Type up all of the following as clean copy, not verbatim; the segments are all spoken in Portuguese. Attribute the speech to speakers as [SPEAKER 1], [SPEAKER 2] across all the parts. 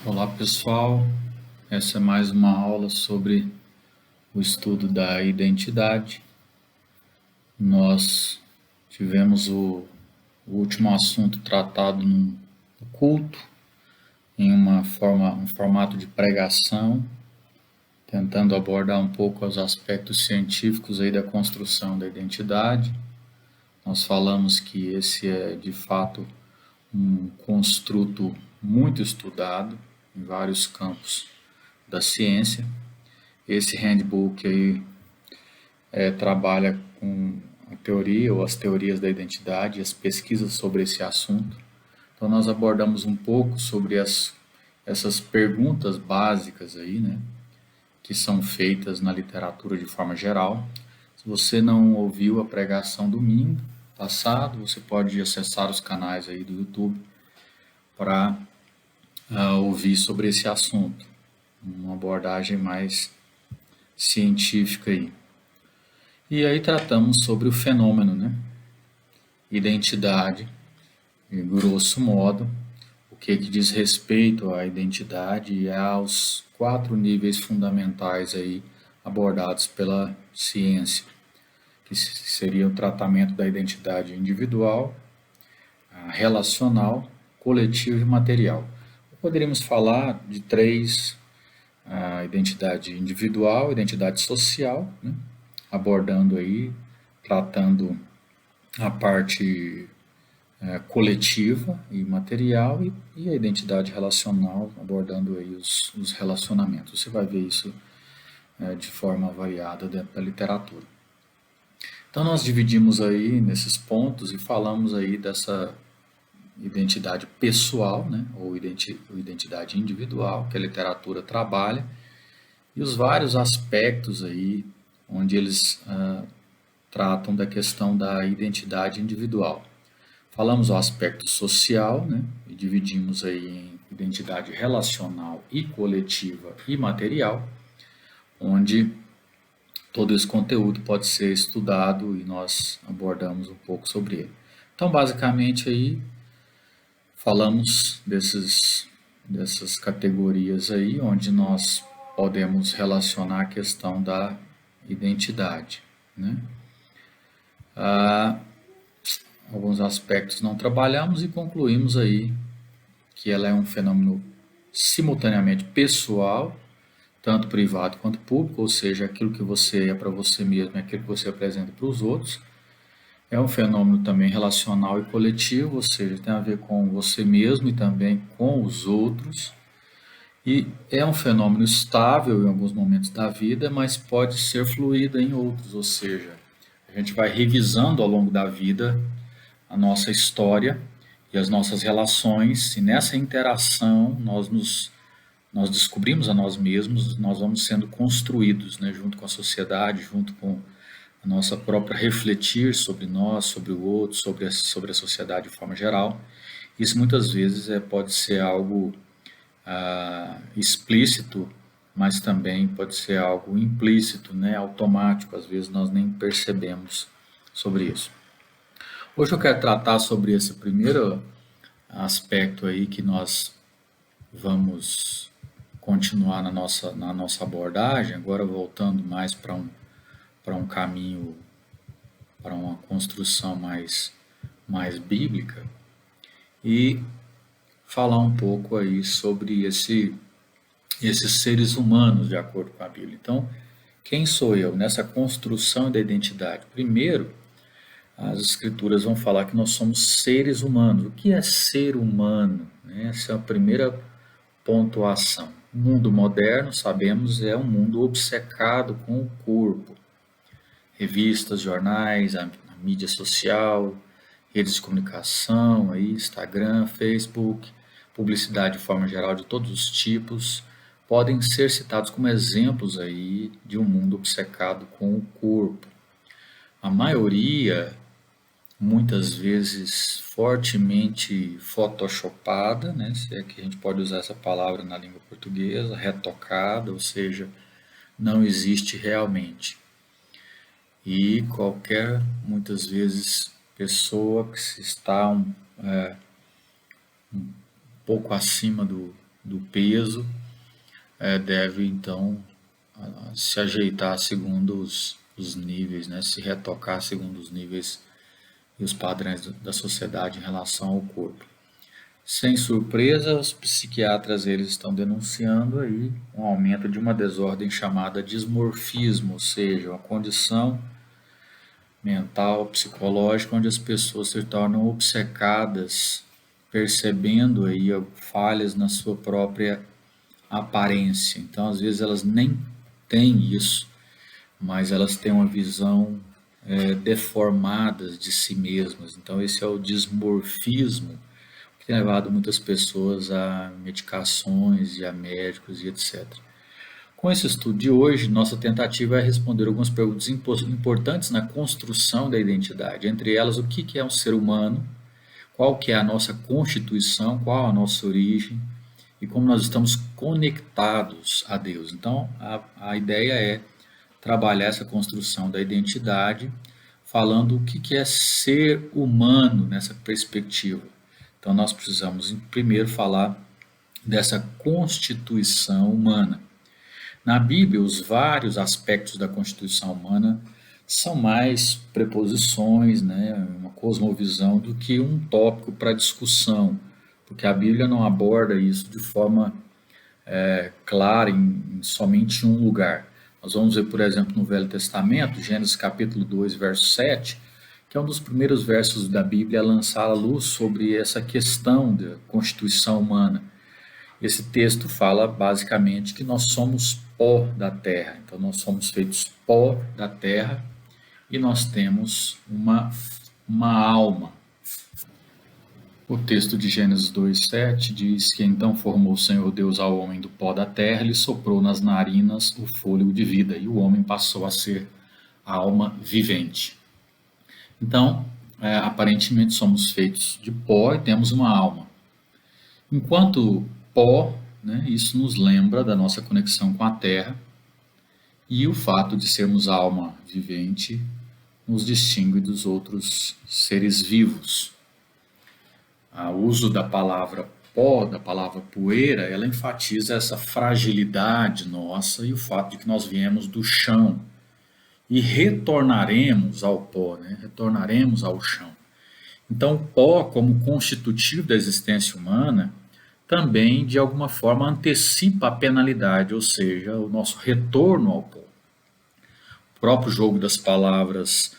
[SPEAKER 1] Olá pessoal, essa é mais uma aula sobre o estudo da identidade. Nós tivemos o último assunto tratado no culto, em um formato de pregação, tentando abordar um pouco os aspectos científicos aí da construção da identidade. Nós falamos que esse é de fato um construto muito estudado em vários campos da ciência. Esse handbook aí trabalha com a teoria ou as teorias da identidade, as pesquisas sobre esse assunto. Então nós abordamos um pouco sobre essas perguntas básicas aí, né, que são feitas na literatura de forma geral. Se você não ouviu a pregação domingo passado, você pode acessar os canais aí do YouTube para ouvir sobre esse assunto, uma abordagem mais científica aí. E aí tratamos sobre o fenômeno, né? Identidade, em grosso modo, o que diz respeito à identidade e aos 4 níveis fundamentais aí abordados pela ciência, que seria o tratamento da identidade individual, relacional, coletiva e material. Poderíamos falar de 3: a identidade individual, identidade social, né? Abordando aí, tratando a parte coletiva e material e a identidade relacional, abordando aí os relacionamentos. Você vai ver isso de forma variada dentro da literatura. Então nós dividimos aí nesses pontos e falamos aí dessa identidade pessoal, né, ou identidade individual, que a literatura trabalha, e os vários aspectos aí onde eles tratam da questão da identidade individual. Falamos o aspecto social, né, e dividimos aí em identidade relacional e coletiva e material, onde todo esse conteúdo pode ser estudado e nós abordamos um pouco sobre ele. Então, basicamente aí falamos dessas categorias aí, onde nós podemos relacionar a questão da identidade, né? Alguns aspectos não trabalhamos e concluímos aí que ela é um fenômeno simultaneamente pessoal, tanto privado quanto público, ou seja, aquilo que você é para você mesmo é aquilo que você apresenta para os outros. É um fenômeno também relacional e coletivo, ou seja, tem a ver com você mesmo e também com os outros. E é um fenômeno estável em alguns momentos da vida, mas pode ser fluido em outros, ou seja, a gente vai revisando ao longo da vida a nossa história e as nossas relações, e nessa interação nós descobrimos a nós mesmos, nós vamos sendo construídos, né, junto com a sociedade, junto com a nossa própria refletir sobre nós, sobre o outro, sobre a sociedade de forma geral. Isso muitas vezes pode ser algo explícito, mas também pode ser algo implícito, né, automático, às vezes nós nem percebemos sobre isso. Hoje eu quero tratar sobre esse primeiro aspecto aí que nós vamos continuar na nossa abordagem, agora voltando mais para um caminho, para uma construção mais bíblica, e falar um pouco aí sobre esses seres humanos, de acordo com a Bíblia. Então, quem sou eu nessa construção da identidade? Primeiro, as escrituras vão falar que nós somos seres humanos. O que é ser humano? Essa é a primeira pontuação. O mundo moderno, sabemos, é um mundo obcecado com o corpo. Revistas, jornais, a mídia social, redes de comunicação, aí, Instagram, Facebook, publicidade de forma geral de todos os tipos, podem ser citados como exemplos aí de um mundo obcecado com o corpo. A maioria, muitas vezes fortemente photoshopada, né, se é que a gente pode usar essa palavra na língua portuguesa, retocada, ou seja, não existe realmente. E qualquer, muitas vezes, pessoa que está um pouco acima do peso, deve então se ajeitar segundo os níveis, né? Se retocar segundo os níveis e os padrões da sociedade em relação ao corpo. Sem surpresa, os psiquiatras eles estão denunciando aí um aumento de uma desordem chamada dismorfismo, ou seja, uma condição mental, psicológica, onde as pessoas se tornam obcecadas, percebendo aí falhas na sua própria aparência. Então, às vezes elas nem têm isso, mas elas têm uma visão deformada de si mesmas. Então, esse é o dismorfismo que tem levado muitas pessoas a medicações e a médicos e etc. Com esse estudo de hoje, nossa tentativa é responder algumas perguntas importantes na construção da identidade, entre elas o que é um ser humano, qual que é a nossa constituição, qual a nossa origem e como nós estamos conectados a Deus. Então, a ideia é trabalhar essa construção da identidade, falando o que é ser humano nessa perspectiva. Então, nós precisamos primeiro falar dessa constituição humana. Na Bíblia, os vários aspectos da constituição humana são mais preposições, né, uma cosmovisão, do que um tópico para discussão, porque a Bíblia não aborda isso de forma clara em somente um lugar. Nós vamos ver, por exemplo, no Velho Testamento, Gênesis capítulo 2, verso 7, que é um dos primeiros versos da Bíblia a lançar a luz sobre essa questão da constituição humana. Esse texto fala basicamente que nós somos pó da terra, então nós somos feitos pó da terra e nós temos uma alma. O texto de Gênesis 2:7 diz que então formou o Senhor Deus ao homem do pó da terra, e lhe soprou nas narinas o fôlego de vida, e o homem passou a ser alma vivente. Então, aparentemente somos feitos de pó e temos uma alma. Enquanto pó, né, isso nos lembra da nossa conexão com a terra, e o fato de sermos alma vivente nos distingue dos outros seres vivos. O uso da palavra pó, da palavra poeira, ela enfatiza essa fragilidade nossa e o fato de que nós viemos do chão e retornaremos ao pó, né? Retornaremos ao chão. Então, o pó, como constitutivo da existência humana, também, de alguma forma, antecipa a penalidade, ou seja, o nosso retorno ao pó. O próprio jogo das palavras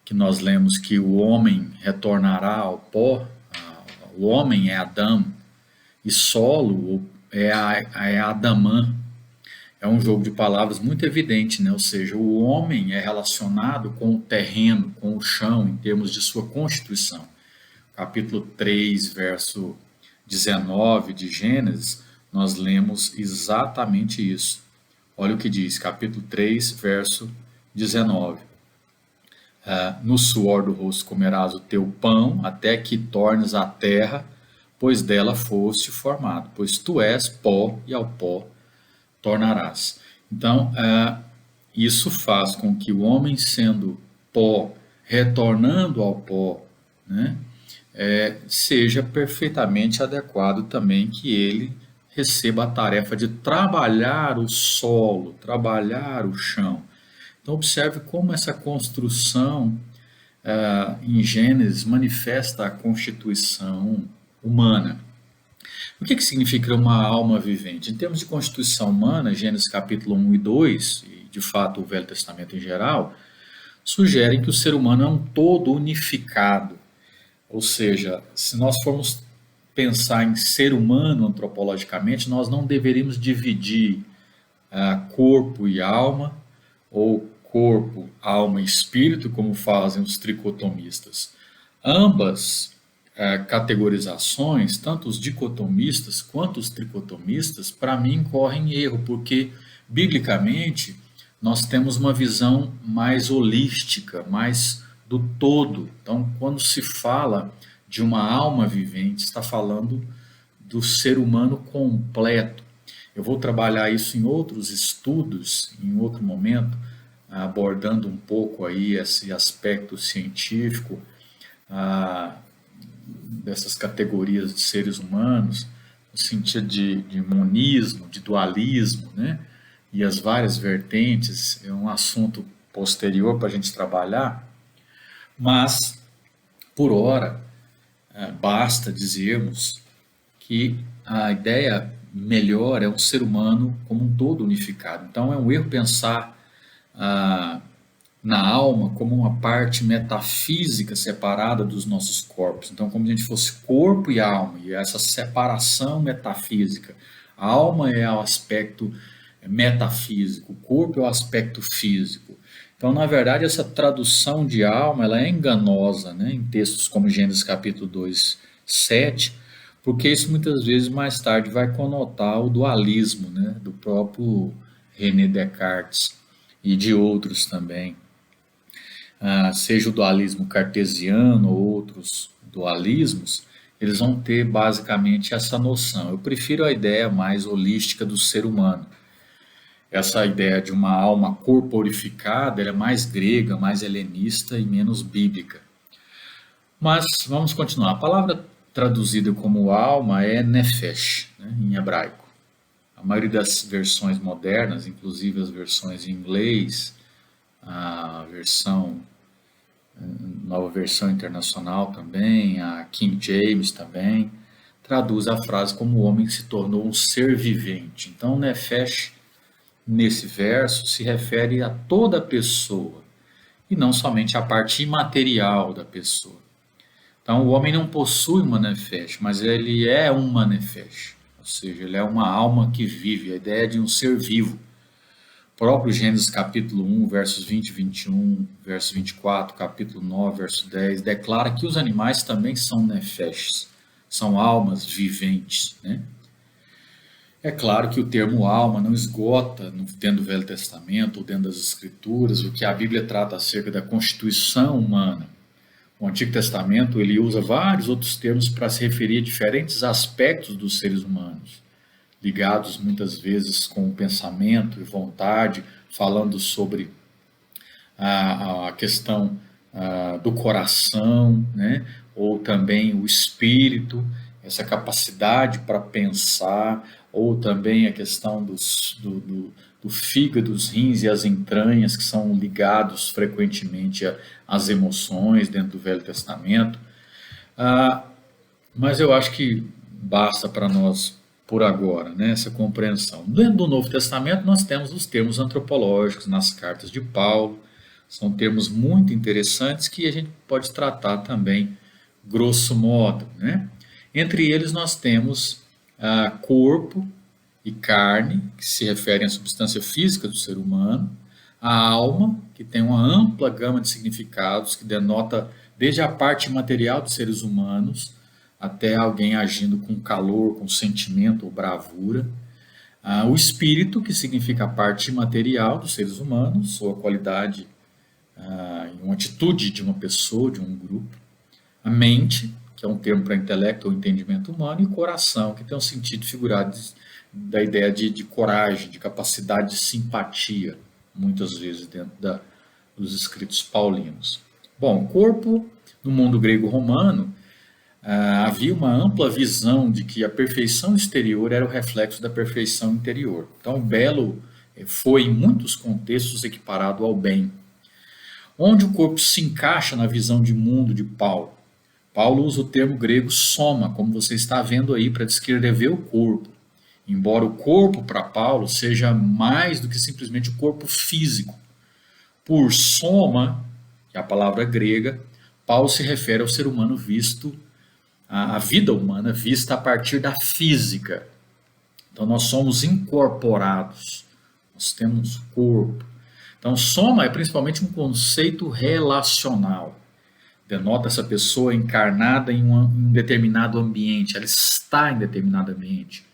[SPEAKER 1] que nós lemos que o homem retornará ao pó, o homem é Adão e solo é Adamã. É um jogo de palavras muito evidente, né? Ou seja, o homem é relacionado com o terreno, com o chão, em termos de sua constituição. Capítulo 3, verso 19 de Gênesis, nós lemos exatamente isso. Olha o que diz, capítulo 3, verso 19. No suor do rosto comerás o teu pão, até que tornes a terra, pois dela foste formado. Pois tu és pó, e ao pó tornarás. Então, isso faz com que o homem, sendo pó, retornando ao pó, né, seja perfeitamente adequado também que ele receba a tarefa de trabalhar o solo, trabalhar o chão. Então, observe como essa construção em Gênesis manifesta a constituição humana. O que significa uma alma vivente? Em termos de constituição humana, Gênesis capítulo 1 e 2, e de fato o Velho Testamento em geral, sugerem que o ser humano é um todo unificado. Ou seja, se nós formos pensar em ser humano antropologicamente, nós não deveríamos dividir corpo e alma, ou corpo, alma e espírito, como fazem os tricotomistas. Ambas categorizações, tanto os dicotomistas quanto os tricotomistas, para mim correm erro, porque biblicamente nós temos uma visão mais holística, mais do todo. Então, quando se fala de uma alma vivente, está falando do ser humano completo. Eu vou trabalhar isso em outros estudos, em outro momento, abordando um pouco aí esse aspecto científico dessas categorias de seres humanos, sentido de monismo, de dualismo, né? E as várias vertentes, é um assunto posterior para a gente trabalhar, mas, por hora, basta dizermos que a ideia melhor é um ser humano como um todo unificado. Então, é um erro pensar ah, na alma como uma parte metafísica separada dos nossos corpos. Então, como se a gente fosse corpo e alma, e essa separação metafísica. A alma é o aspecto metafísico, o corpo é o aspecto físico. Então, na verdade, essa tradução de alma ela é enganosa, né, em textos como Gênesis capítulo 2, 7, porque isso muitas vezes mais tarde vai conotar o dualismo, né, do próprio René Descartes e de outros também. Seja o dualismo cartesiano ou outros dualismos, eles vão ter basicamente essa noção. Eu prefiro a ideia mais holística do ser humano. Essa ideia de uma alma corporificada ela é mais grega, mais helenista e menos bíblica. Mas vamos continuar. A palavra traduzida como alma é nefesh, né, em hebraico. A maioria das versões modernas, inclusive as versões em inglês, a nova versão internacional também, a King James também, traduz a frase como o homem se tornou um ser vivente. Então, nefesh, nesse verso, se refere a toda a pessoa, e não somente a parte imaterial da pessoa. Então, o homem não possui uma nefesh, mas ele é uma nefesh, ou seja, ele é uma alma que vive, a ideia de um ser vivo. O próprio Gênesis capítulo 1, versos 20 e 21, verso 24, capítulo 9, verso 10, declara que os animais também são nefeshs, são almas viventes, né? É claro que o termo alma não esgota dentro do Velho Testamento ou dentro das Escrituras o que a Bíblia trata acerca da constituição humana. O Antigo Testamento ele usa vários outros termos para se referir a diferentes aspectos dos seres humanos, ligados muitas vezes com o pensamento e vontade, falando sobre a questão do coração, né? Ou também o espírito, essa capacidade para pensar, ou também a questão do fígado, dos rins e as entranhas, que são ligados frequentemente às emoções dentro do Velho Testamento. Mas eu acho que basta para nós por agora, né, essa compreensão. Dentro do Novo Testamento nós temos os termos antropológicos nas cartas de Paulo, são termos muito interessantes que a gente pode tratar também, grosso modo, né? Entre eles nós temos corpo e carne, que se referem à substância física do ser humano, a alma, que tem uma ampla gama de significados, que denota desde a parte material dos seres humanos, até alguém agindo com calor, com sentimento ou bravura. O espírito, que significa a parte imaterial dos seres humanos, ou a qualidade, uma atitude de uma pessoa, de um grupo. A mente, que é um termo para intelecto ou entendimento humano, e o coração, que tem um sentido figurado da ideia de coragem, de capacidade de simpatia, muitas vezes dentro dos escritos paulinos. Bom, corpo, no mundo grego-romano, havia uma ampla visão de que a perfeição exterior era o reflexo da perfeição interior. Então, o belo foi, em muitos contextos, equiparado ao bem. Onde o corpo se encaixa na visão de mundo de Paulo? Paulo usa o termo grego soma, como você está vendo aí, para descrever o corpo. Embora o corpo, para Paulo, seja mais do que simplesmente o corpo físico. Por soma, que é a palavra grega, Paulo se refere ao ser humano visto, a vida humana vista a partir da física. Então nós somos incorporados, nós temos corpo. Então soma é principalmente um conceito relacional. Denota essa pessoa encarnada em um determinado ambiente, ela está em determinado ambiente.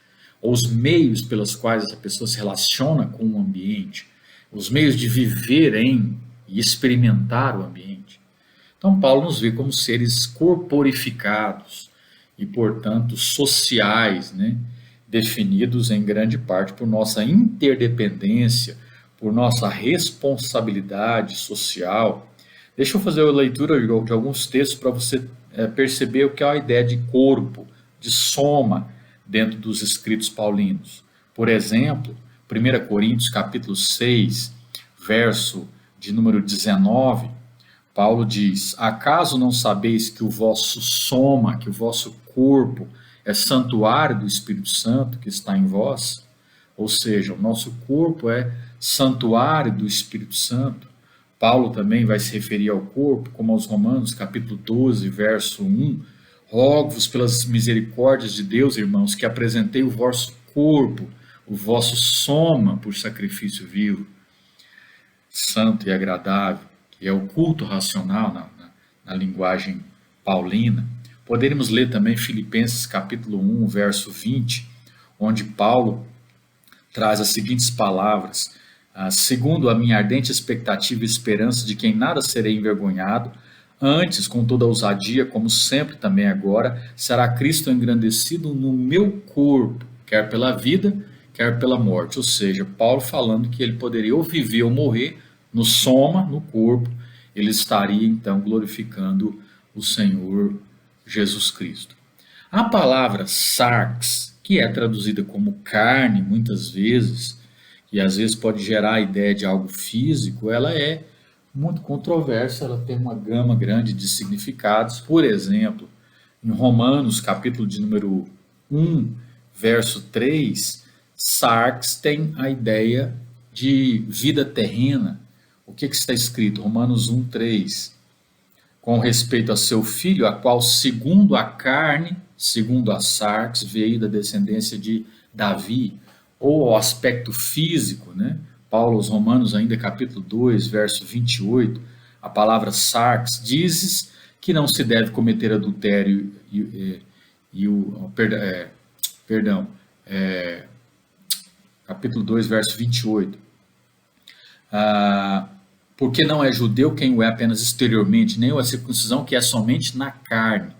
[SPEAKER 1] Ou os meios pelos quais essa pessoa se relaciona com o ambiente, os meios de viver em e experimentar o ambiente. Então Paulo nos vê como seres corporificados e, portanto, sociais, né? Definidos em grande parte por nossa interdependência, por nossa responsabilidade social. Deixa eu fazer a leitura de alguns textos para você perceber o que é a ideia de corpo, de soma, dentro dos escritos paulinos. Por exemplo, 1 Coríntios capítulo 6, verso de número 19, Paulo diz: acaso não sabeis que o vosso soma, que o vosso corpo é santuário do Espírito Santo que está em vós? Ou seja, o nosso corpo é santuário do Espírito Santo. Paulo também vai se referir ao corpo, como aos Romanos, capítulo 12, verso 1. Rogo-vos pelas misericórdias de Deus, irmãos, que apresentei o vosso corpo, o vosso soma, por sacrifício vivo, santo e agradável, que é o culto racional na linguagem paulina. Poderíamos ler também Filipenses capítulo 1, verso 20, onde Paulo traz as seguintes palavras: segundo a minha ardente expectativa e esperança de que em nada serei envergonhado, antes, com toda ousadia, como sempre também agora, será Cristo engrandecido no meu corpo, quer pela vida, quer pela morte. Ou seja, Paulo falando que ele poderia ou viver ou morrer no soma, no corpo, ele estaria então glorificando o Senhor Jesus Cristo. A palavra sarx, que é traduzida como carne muitas vezes, e às vezes pode gerar a ideia de algo físico, ela é muito controversa, ela tem uma gama grande de significados. Por exemplo, em Romanos, capítulo de número 1, verso 3, sarx tem a ideia de vida terrena. O que está escrito? Romanos 1, 3. Com respeito a seu filho, a qual, segundo a carne, segundo a sarx, veio da descendência de Davi, ou ao aspecto físico, né? Paulo aos Romanos, ainda capítulo 2, verso 28, a palavra sarx, dizes que não se deve cometer adultério capítulo 2, verso 28. Porque não é judeu quem o é apenas exteriormente, nem a circuncisão que é somente na carne.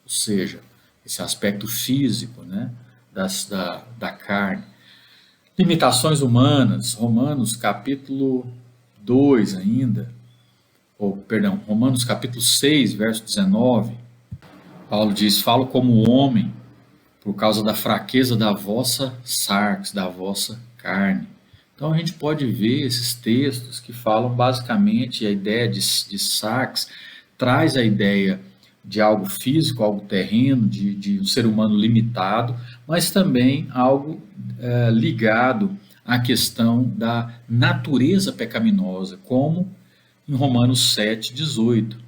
[SPEAKER 1] Ou seja, esse aspecto físico, né, da carne. Limitações humanas, Romanos capítulo 2 ainda, Romanos capítulo 6, verso 19, Paulo diz: falo como homem, por causa da fraqueza da vossa sarx, da vossa carne. Então a gente pode ver esses textos que falam basicamente a ideia de sarx, traz a ideia de algo físico, algo terreno, de um ser humano limitado, mas também algo ligado à questão da natureza pecaminosa, como em Romanos 7, 18,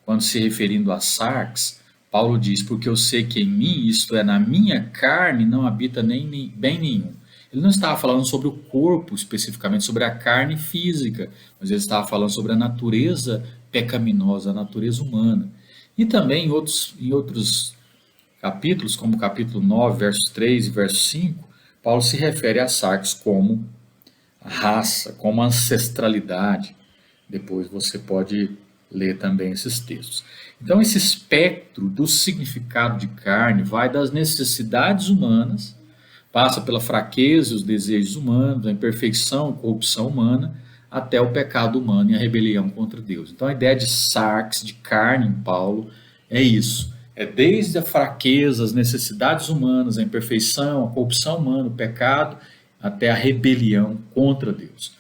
[SPEAKER 1] quando se referindo a sarx, Paulo diz: porque eu sei que em mim, isto é, na minha carne, não habita nem bem nenhum. Ele não estava falando sobre o corpo especificamente, sobre a carne física, mas ele estava falando sobre a natureza pecaminosa, a natureza humana. E também em outros capítulos, como o capítulo 9, versos 3 e verso 5, Paulo se refere a sarx como raça, como ancestralidade. Depois você pode ler também esses textos. Então, esse espectro do significado de carne vai das necessidades humanas, passa pela fraqueza e os desejos humanos, a imperfeição e corrupção humana, até o pecado humano e a rebelião contra Deus. Então, a ideia de sarx, de carne em Paulo, é isso. É desde a fraqueza, as necessidades humanas, a imperfeição, a corrupção humana, o pecado, até a rebelião contra Deus.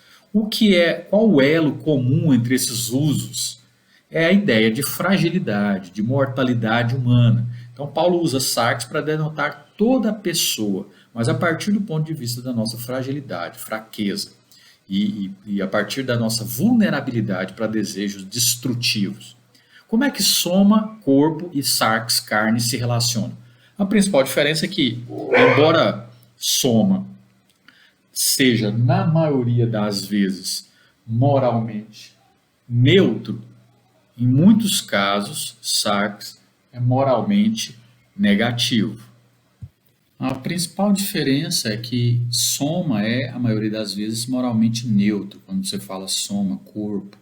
[SPEAKER 1] Qual o elo comum entre esses usos? É a ideia de fragilidade, de mortalidade humana. Então, Paulo usa sarx para denotar toda a pessoa, mas a partir do ponto de vista da nossa fragilidade, fraqueza, e a partir da nossa vulnerabilidade para desejos destrutivos. Como é que soma, corpo e sarx, carne, se relacionam? A principal diferença é que, embora soma seja, na maioria das vezes, moralmente neutro, em muitos casos, sarx é moralmente negativo. A principal diferença é que soma é, a maioria das vezes, moralmente neutro, quando você fala soma, corpo.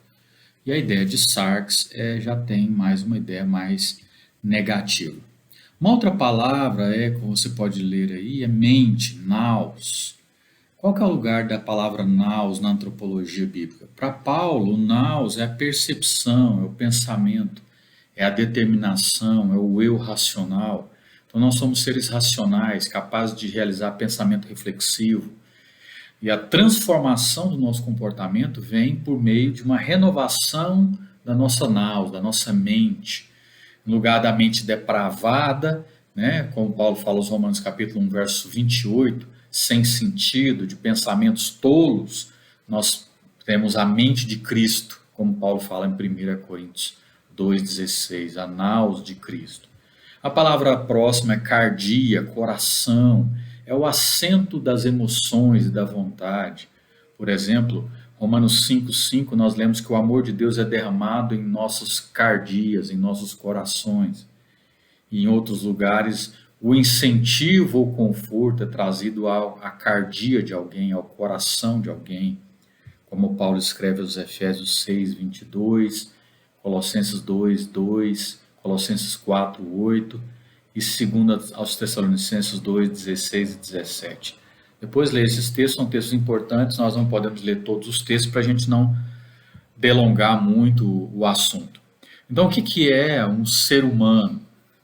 [SPEAKER 1] E a ideia de sarx já tem mais uma ideia mais negativa. Uma outra palavra que você pode ler aí, é mente, nous. Qual que é o lugar da palavra nous na antropologia bíblica? Para Paulo, o nous é a percepção, é o pensamento, é a determinação, é o eu racional. Então, nós somos seres racionais, capazes de realizar pensamento reflexivo. E a transformação do nosso comportamento vem por meio de uma renovação da nossa naus, da nossa mente. No lugar da mente depravada, né, como Paulo fala aos Romanos capítulo 1, verso 28, sem sentido, de pensamentos tolos, nós temos a mente de Cristo, como Paulo fala em 1 Coríntios 2,16, a naus de Cristo. A palavra próxima é cardia, coração, é o assento das emoções e da vontade. Por exemplo, Romanos 5,5, nós lemos que o amor de Deus é derramado em nossas cardias, em nossos corações. E em outros lugares, o incentivo ou conforto é trazido à cardia de alguém, ao coração de alguém, como Paulo escreve aos Efésios 6:22, Colossenses 2:2, Colossenses 4:8 e 2 aos Tessalonicenses 2:16 e 17. Depois ler esses textos, são textos importantes, nós não podemos ler todos os textos para a gente não delongar muito o assunto. Então, o que é um ser humano?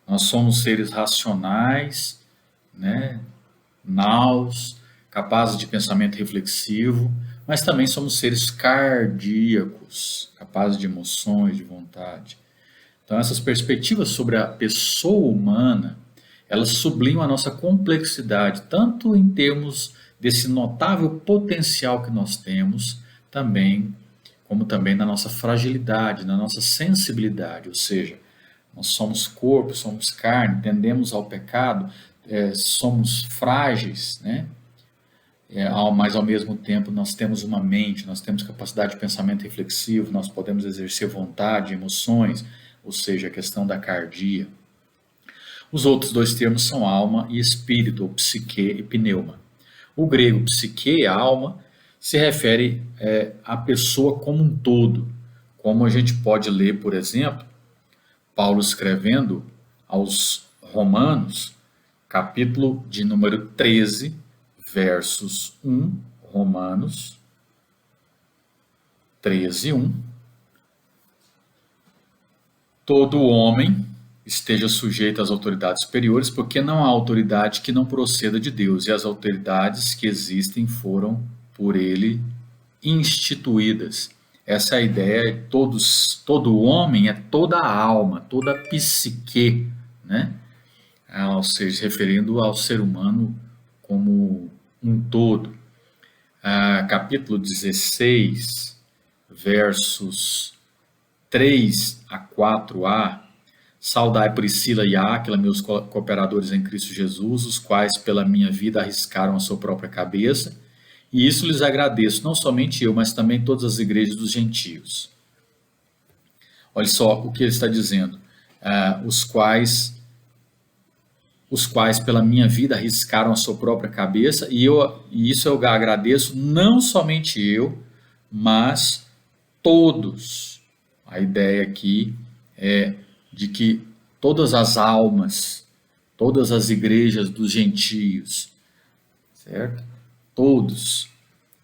[SPEAKER 1] Nós somos seres racionais, né, naus, capazes de pensamento reflexivo, mas também somos seres cardíacos, capazes de emoções, de vontade. Então, essas perspectivas sobre a pessoa humana, elas sublimam a nossa complexidade, tanto em termos desse notável potencial que nós temos, também, como também na nossa fragilidade, na nossa sensibilidade, ou seja, nós somos corpo, somos carne, tendemos ao pecado, somos frágeis, né? Mas ao mesmo tempo nós temos uma mente, nós temos capacidade de pensamento reflexivo, nós podemos exercer vontade, emoções, ou seja, a questão da cardia. Os outros dois termos são alma e espírito, ou psique e pneuma. O grego psique, alma, se refere à pessoa como um todo, como a gente pode ler, por exemplo, Paulo escrevendo aos Romanos, capítulo de número 13, versos 1, Romanos 13, 1. Todo homem esteja sujeito às autoridades superiores, porque não há autoridade que não proceda de Deus, e as autoridades que existem foram por ele instituídas. Essa é a ideia, todo homem é toda a alma, toda a psique, né? Ou seja, referindo ao ser humano como um todo. Capítulo 16, versos 3 a 4a, saudai Priscila e Áquila, meus cooperadores em Cristo Jesus, os quais pela minha vida arriscaram a sua própria cabeça, e isso lhes agradeço, não somente eu, mas também todas as igrejas dos gentios. Olha só o que ele está dizendo, os quais pela minha vida arriscaram a sua própria cabeça, e isso eu agradeço, não somente eu, mas todos. A ideia aqui é de que todas as almas, todas as igrejas dos gentios, certo? Todos.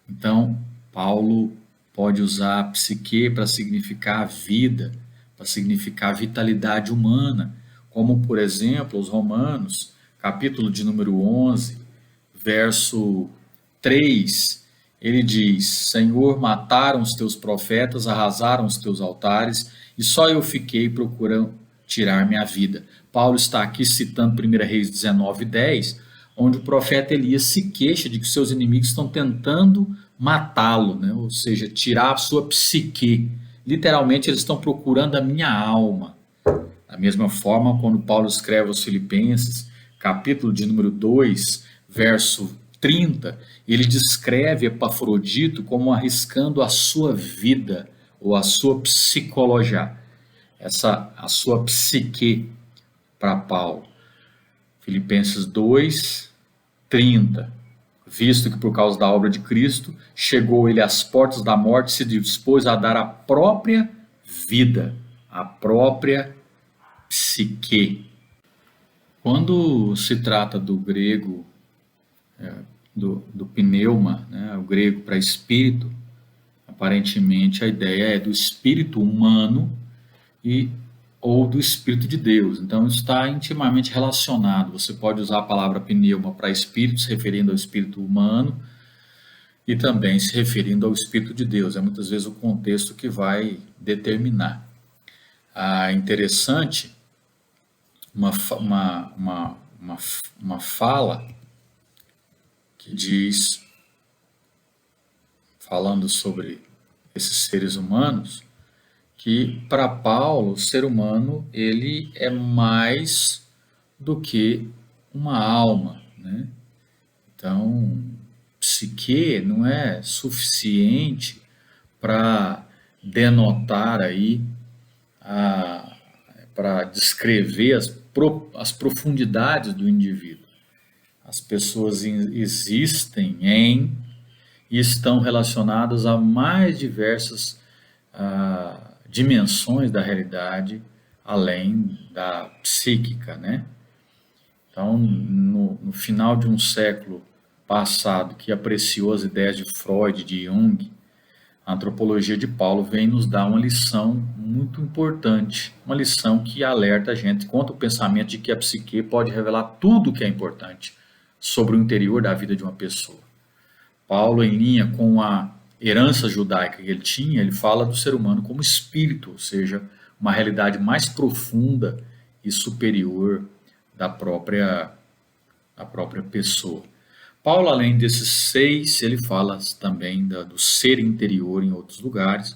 [SPEAKER 1] Então, Paulo pode usar a psique para significar a vida, para significar a vitalidade humana, como, por exemplo, os Romanos, capítulo de número 11, verso 3, ele diz: Senhor, mataram os teus profetas, arrasaram os teus altares, e só eu fiquei procurando tirar minha vida. Paulo está aqui citando 1 Reis 19:10, onde o profeta Elias se queixa de que seus inimigos estão tentando matá-lo, né? Ou seja, tirar a sua psique. Literalmente, eles estão procurando a minha alma. Da mesma forma, quando Paulo escreve aos Filipenses, capítulo de número 2, verso 30, ele descreve Epafrodito como arriscando a sua vida ou a sua psicologia, a sua psique para Paulo. Filipenses 2, 30. Visto que por causa da obra de Cristo, chegou ele às portas da morte e se dispôs a dar a própria vida, a própria psique. Quando se trata do grego, do pneuma, né, o grego para espírito, aparentemente a ideia é do espírito humano e ou do Espírito de Deus. Então, isso está intimamente relacionado. Você pode usar a palavra pneuma para espírito, se referindo ao espírito humano, e também se referindo ao Espírito de Deus. É muitas vezes o contexto que vai determinar. Interessante uma fala que diz, falando sobre esses seres humanos, que para Paulo, o ser humano ele é mais do que uma alma, né? Então, psique não é suficiente para denotar aí, para descrever as profundidades do indivíduo. As pessoas existem em e estão relacionadas a mais diversas dimensões da realidade, além da psíquica, né? Então, no final de um século passado, que apreciou as ideias de Freud, de Jung, a antropologia de Paulo vem nos dar uma lição muito importante, uma lição que alerta a gente contra o pensamento de que a psique pode revelar tudo o que é importante sobre o interior da vida de uma pessoa. Paulo, em linha com a herança judaica que ele tinha, ele fala do ser humano como espírito, ou seja, uma realidade mais profunda e superior da própria pessoa. Paulo, além desses 6, ele fala também do ser interior em outros lugares.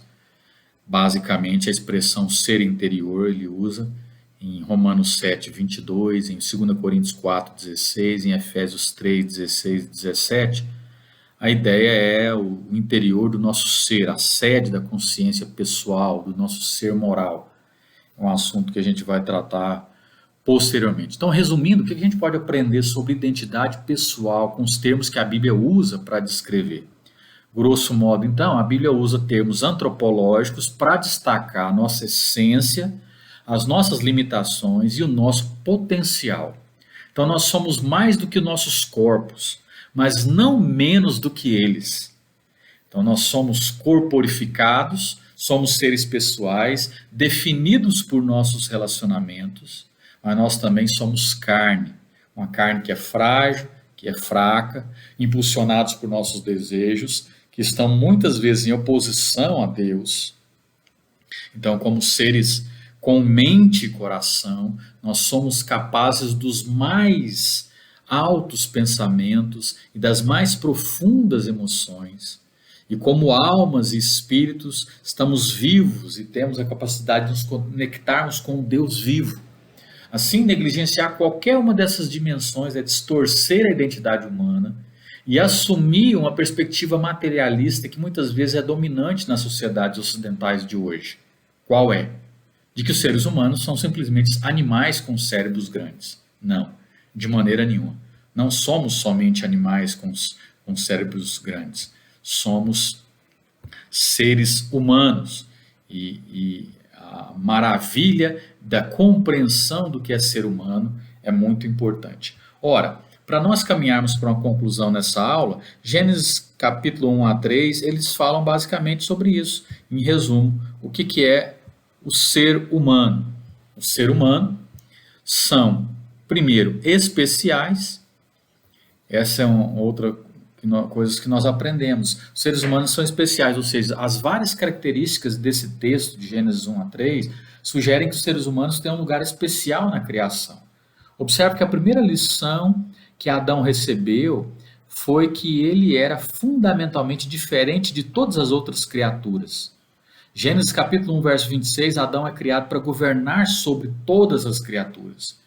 [SPEAKER 1] Basicamente, a expressão ser interior ele usa em Romanos 7, 22, em 2 Coríntios 4, 16, em Efésios 3, 16 e 17. A ideia é o interior do nosso ser, a sede da consciência pessoal, do nosso ser moral. É um assunto que a gente vai tratar posteriormente. Então, resumindo, o que a gente pode aprender sobre identidade pessoal com os termos que a Bíblia usa para descrever? Grosso modo, então, a Bíblia usa termos antropológicos para destacar a nossa essência, as nossas limitações e o nosso potencial. Então, nós somos mais do que nossos corpos, mas não menos do que eles. Então, nós somos corporificados, somos seres pessoais, definidos por nossos relacionamentos, mas nós também somos carne, uma carne que é frágil, que é fraca, impulsionados por nossos desejos, que estão muitas vezes em oposição a Deus. Então, como seres com mente e coração, nós somos capazes dos mais altos pensamentos e das mais profundas emoções. E como almas e espíritos, estamos vivos e temos a capacidade de nos conectarmos com o Deus vivo. Assim, negligenciar qualquer uma dessas dimensões é distorcer a identidade humana e assumir uma perspectiva materialista que muitas vezes é dominante nas sociedades ocidentais de hoje. Qual é? De que os seres humanos são simplesmente animais com cérebros grandes. Não, de maneira nenhuma. Não somos somente animais com cérebros grandes. Somos seres humanos. E a maravilha da compreensão do que é ser humano é muito importante. Ora, para nós caminharmos para uma conclusão nessa aula, Gênesis capítulo 1 a 3, eles falam basicamente sobre isso. Em resumo, o que é o ser humano? O ser humano são, primeiro, especiais. Essa é uma outra coisa que nós aprendemos. Os seres humanos são especiais, ou seja, as várias características desse texto de Gênesis 1 a 3 sugerem que os seres humanos têm um lugar especial na criação. Observe que a primeira lição que Adão recebeu foi que ele era fundamentalmente diferente de todas as outras criaturas. Gênesis capítulo 1, verso 26, Adão é criado para governar sobre todas as criaturas.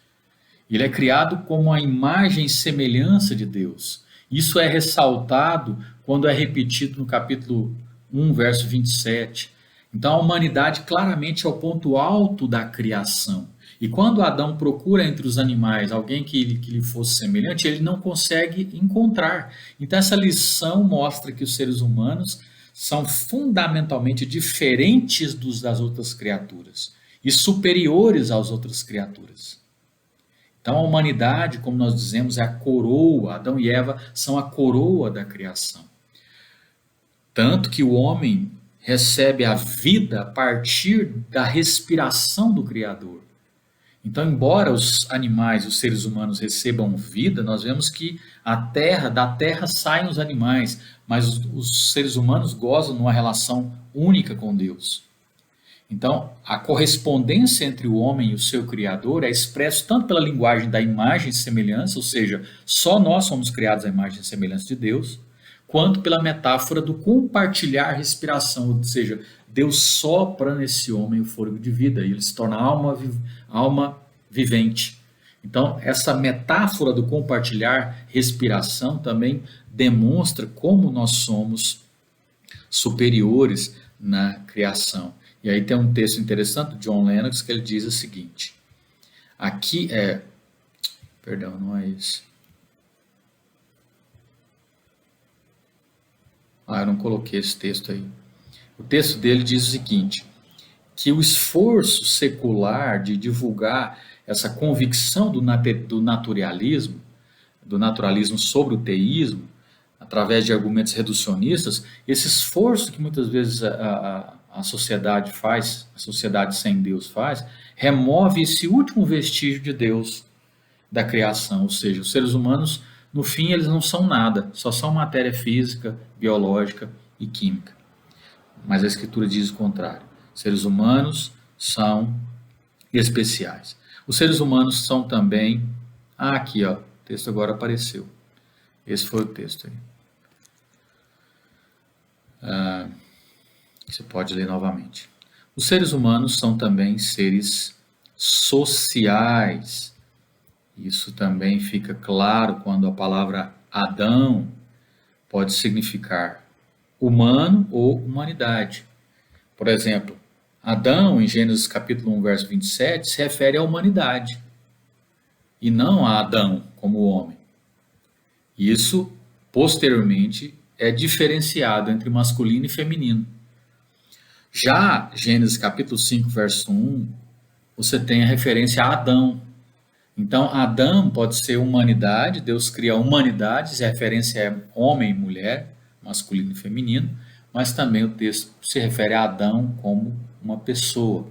[SPEAKER 1] Ele é criado como a imagem e semelhança de Deus. Isso é ressaltado quando é repetido no capítulo 1, verso 27. Então, a humanidade claramente é o ponto alto da criação. E quando Adão procura entre os animais alguém que lhe fosse semelhante, ele não consegue encontrar. Então, essa lição mostra que os seres humanos são fundamentalmente diferentes das outras criaturas e superiores às outras criaturas. Então, a humanidade, como nós dizemos, é a coroa. Adão e Eva são a coroa da criação. Tanto que o homem recebe a vida a partir da respiração do Criador. Então, embora os animais, os seres humanos recebam vida, nós vemos que da terra saem os animais, mas os seres humanos gozam de uma relação única com Deus. Então, a correspondência entre o homem e o seu Criador é expresso tanto pela linguagem da imagem e semelhança, ou seja, só nós somos criados à imagem e semelhança de Deus, quanto pela metáfora do compartilhar a respiração, ou seja, Deus sopra nesse homem o fôlego de vida e ele se torna alma vivente. Então, essa metáfora do compartilhar respiração também demonstra como nós somos superiores na criação. E aí tem um texto interessante do John Lennox que ele diz o seguinte: perdão, não é isso. Eu não coloquei esse texto aí. O texto dele diz o seguinte: que o esforço secular de divulgar essa convicção do naturalismo sobre o teísmo, através de argumentos reducionistas, esse esforço que muitas vezes a sociedade faz, a sociedade sem Deus faz, remove esse último vestígio de Deus da criação, ou seja, os seres humanos, no fim, eles não são nada, só são matéria física, biológica e química. Mas a Escritura diz o contrário. Seres humanos são especiais. Os seres humanos são também... aqui, ó, o texto agora apareceu. Esse foi o texto aí. Você pode ler novamente. Os seres humanos são também seres sociais. Isso também fica claro quando a palavra Adão pode significar humano ou humanidade. Por exemplo, Adão, em Gênesis capítulo 1, verso 27, se refere à humanidade, e não a Adão como homem. Isso, posteriormente, é diferenciado entre masculino e feminino. Já Gênesis capítulo 5, verso 1, você tem a referência a Adão. Então, Adão pode ser humanidade, Deus cria a humanidade, a referência é homem e mulher, masculino e feminino, mas também o texto se refere a Adão como uma pessoa.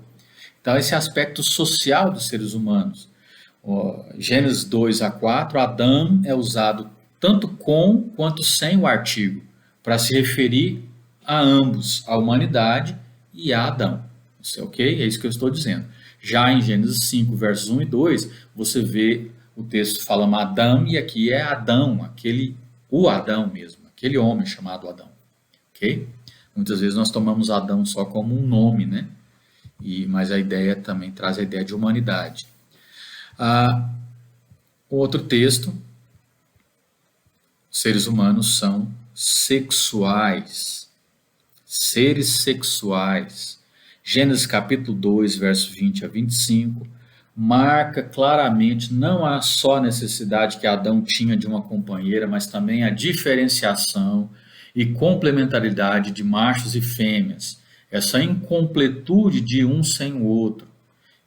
[SPEAKER 1] Então, esse aspecto social dos seres humanos. Gênesis 2 a 4, Adão é usado tanto com quanto sem o artigo, para se referir a ambos, a humanidade e a Adão. Isso é ok? É isso que eu estou dizendo. Já em Gênesis 5, versos 1 e 2, você vê o texto falando Adão, e aqui é Adão, o Adão mesmo, aquele homem chamado Adão. Ok? Muitas vezes nós tomamos Adão só como um nome, né? Mas a ideia também traz a ideia de humanidade. Outro texto, seres humanos são sexuais, seres sexuais. Gênesis capítulo 2, verso 20 a 25, marca claramente não há só a necessidade que Adão tinha de uma companheira, mas também a diferenciação e complementaridade de machos e fêmeas, essa incompletude de um sem o outro,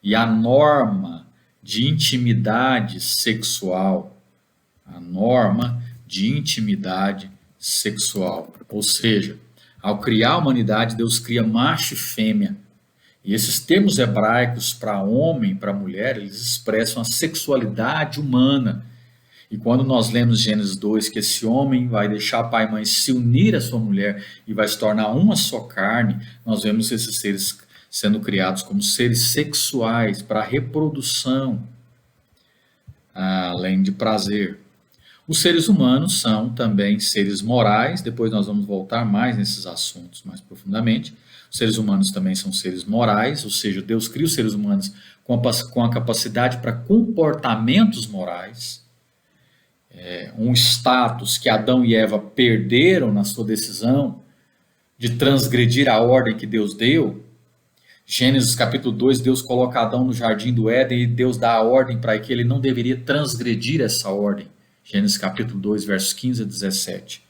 [SPEAKER 1] e a norma de intimidade sexual, a norma de intimidade sexual. Ou seja, ao criar a humanidade, Deus cria macho e fêmea. E esses termos hebraicos para homem e para mulher, eles expressam a sexualidade humana. E quando nós lemos Gênesis 2, que esse homem vai deixar pai e mãe se unir à sua mulher e vai se tornar uma só carne, nós vemos esses seres sendo criados como seres sexuais para reprodução, além de prazer. Os seres humanos são também seres morais, depois nós vamos voltar mais nesses assuntos mais profundamente. Os seres humanos também são seres morais, ou seja, Deus cria os seres humanos com a capacidade para comportamentos morais, um status que Adão e Eva perderam na sua decisão de transgredir a ordem que Deus deu. Gênesis capítulo 2, Deus coloca Adão no jardim do Éden e Deus dá a ordem para que ele não deveria transgredir essa ordem. Gênesis capítulo 2, versos 15 a 17.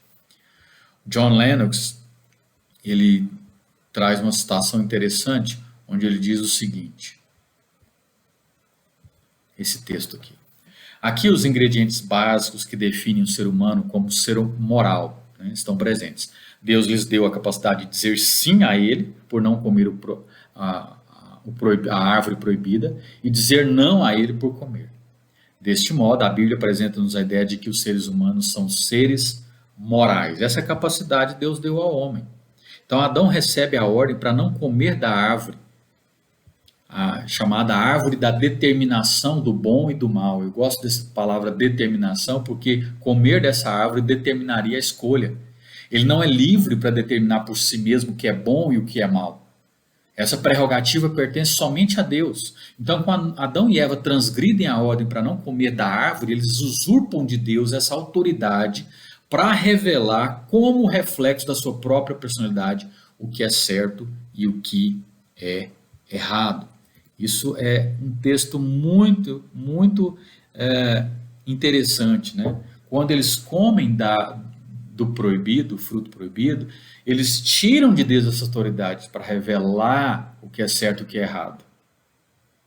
[SPEAKER 1] John Lennox, ele traz uma citação interessante, onde ele diz o seguinte, esse texto aqui. Aqui os ingredientes básicos que definem o ser humano como ser moral, né, estão presentes. Deus lhes deu a capacidade de dizer sim a ele, por não comer a árvore proibida, e dizer não a ele por comer. Deste modo, a Bíblia apresenta-nos a ideia de que os seres humanos são seres morais. Essa capacidade Deus deu ao homem. Então, Adão recebe a ordem para não comer da árvore, a chamada árvore da determinação do bom e do mal. Eu gosto dessa palavra determinação porque comer dessa árvore determinaria a escolha. Ele não é livre para determinar por si mesmo o que é bom e o que é mal. Essa prerrogativa pertence somente a Deus. Então, quando Adão e Eva transgridem a ordem para não comer da árvore, eles usurpam de Deus essa autoridade para revelar, como reflexo da sua própria personalidade, o que é certo e o que é errado. Isso é um texto muito, muito interessante, né? Quando eles comem do proibido, fruto proibido, eles tiram de Deus essa autoridade para revelar o que é certo e o que é errado.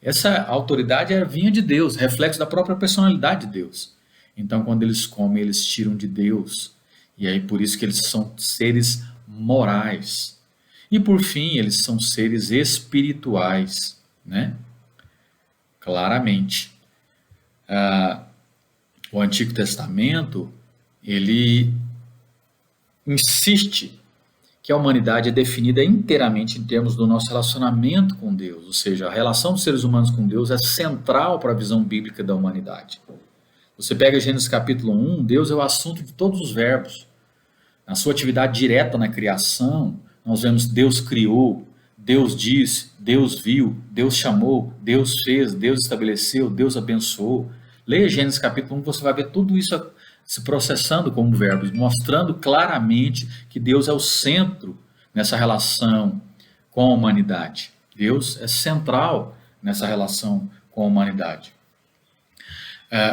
[SPEAKER 1] Essa autoridade vinha de Deus, reflexo da própria personalidade de Deus. Então, quando eles comem, eles tiram de Deus. E aí, por isso que eles são seres morais. E, por fim, eles são seres espirituais, né? Claramente. O Antigo Testamento, ele insiste que a humanidade é definida inteiramente em termos do nosso relacionamento com Deus, ou seja, a relação dos seres humanos com Deus é central para a visão bíblica da humanidade. Você pega Gênesis capítulo 1, Deus é o assunto de todos os verbos. Na sua atividade direta na criação, nós vemos Deus criou, Deus disse, Deus viu, Deus chamou, Deus fez, Deus estabeleceu, Deus abençoou. Leia Gênesis capítulo 1, você vai ver tudo isso se processando como verbos, mostrando claramente que Deus é o centro nessa relação com a humanidade. Deus é central nessa relação com a humanidade.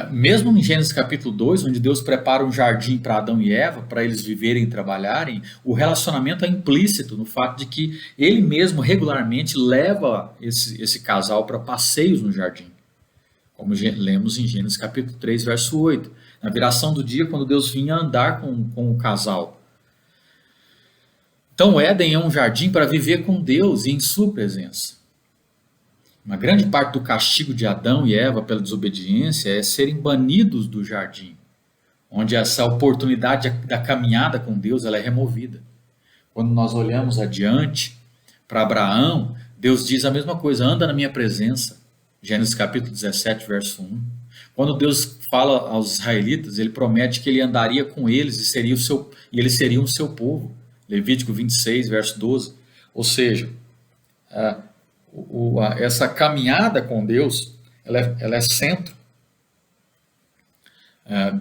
[SPEAKER 1] Mesmo em Gênesis capítulo 2, onde Deus prepara um jardim para Adão e Eva, para eles viverem e trabalharem, o relacionamento é implícito no fato de que ele mesmo regularmente leva esse casal para passeios no jardim. Como lemos em Gênesis capítulo 3, verso 8. Na viração do dia, quando Deus vinha andar com o casal. Então, o Éden é um jardim para viver com Deus e em sua presença. Uma grande parte do castigo de Adão e Eva pela desobediência é serem banidos do jardim, onde essa oportunidade da caminhada com Deus ela é removida. Quando nós olhamos adiante para Abraão, Deus diz a mesma coisa, anda na minha presença. Gênesis capítulo 17, verso 1. Quando Deus fala aos israelitas, ele promete que ele andaria com eles e eles seriam o seu povo. Levítico 26, verso 12. Ou seja, essa caminhada com Deus, ela é centro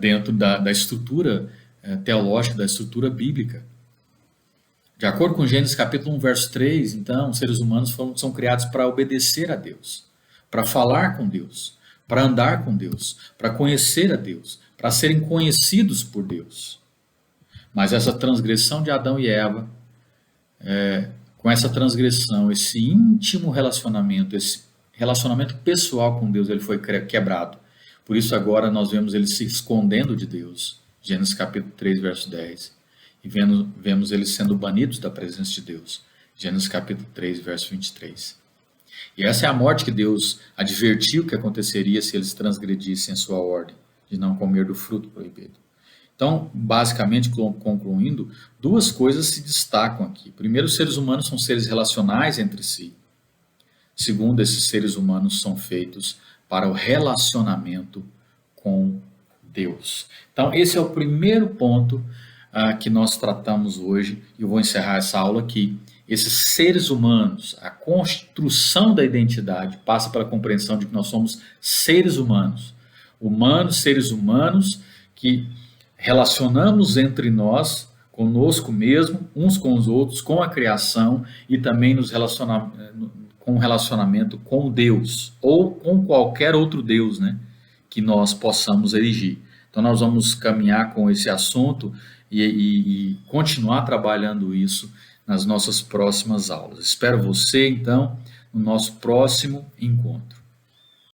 [SPEAKER 1] dentro da estrutura teológica, da estrutura bíblica. De acordo com Gênesis capítulo 1, verso 3, então, os seres humanos são criados para obedecer a Deus, para falar com Deus, para andar com Deus, para conhecer a Deus, para serem conhecidos por Deus. Mas essa transgressão de Adão e Eva, com essa transgressão, esse íntimo relacionamento, esse relacionamento pessoal com Deus, ele foi quebrado. Por isso agora nós vemos eles se escondendo de Deus. Gênesis capítulo 3, verso 10. E vemos eles sendo banidos da presença de Deus. Gênesis capítulo 3, verso 23. E essa é a morte que Deus advertiu que aconteceria se eles transgredissem a sua ordem de não comer do fruto proibido. Então, basicamente, concluindo, duas coisas se destacam aqui. Primeiro, os seres humanos são seres relacionais entre si. Segundo, esses seres humanos são feitos para o relacionamento com Deus. Então, esse é o primeiro ponto que nós tratamos hoje, e eu vou encerrar essa aula aqui. Esses seres humanos, a construção da identidade passa pela compreensão de que nós somos seres humanos. Seres humanos que relacionamos entre nós, conosco mesmo, uns com os outros, com a criação e também com o relacionamento com Deus ou com qualquer outro Deus, né, que nós possamos erigir. Então nós vamos caminhar com esse assunto e continuar trabalhando isso nas nossas próximas aulas. Espero você, então, no nosso próximo encontro.